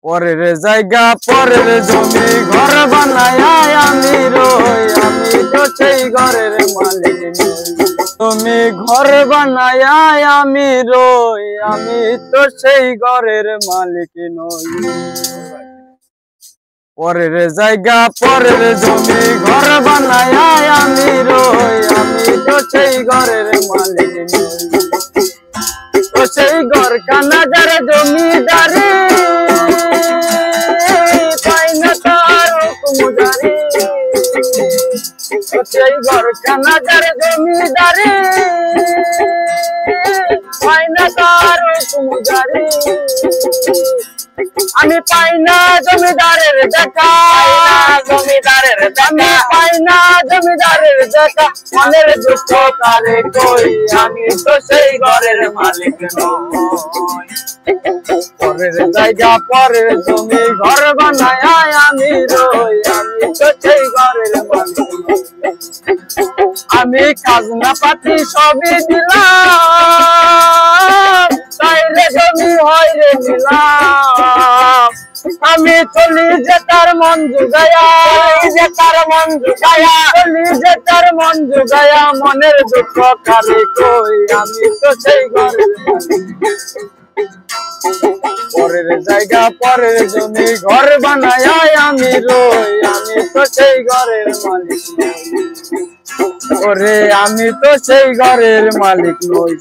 পরের জায়গা পরের জমি ঘর বানায় আমি রই, আমি তো সেই ঘরের মালিক নই। তুমি ঘর বানায় আমি রই, আমি তো সেই ঘরের মালিক নই। পরের জায়গা পরের জমি ঘর বানায় আমি রই, আমি তো সেই ঘরের মালিক নই। তো সেই ঘর খানা যার জমিদারি পাই না তার হুকুমদারি। তো সেই ঘর খানা যার জমিদারি পাই না তার হুকুমদারি। আমি পাই না জমিদারের দেখা, জমিদারের দেখা পাই না জমিদারের দেখা। মনের দুঃখ কারে কই, আমি তো সেই ঘরের মালিক নই। পরের জায়গা পরের জমি ঘর বানায় আমি রই, আমি তো সেই ঘরের মালিক নই। আমি খাজনা পাতি সবই দিলাম, তাইলে জমি হয় রে নিলাম। আমি চলি যে তার মন জুগায়া, যে তার মন জুগায়া, চলি যে তার মন জুগায়া। মনের দুঃখ কারে কই, আমি তো সেই ঘরের মালিক। পরের জায়গা পরের জমি ঘর বানায় আমি রই, আমি তো সেই ঘরের মালিক নই। ওরে আমি তো সেই ঘরের মালিক নই।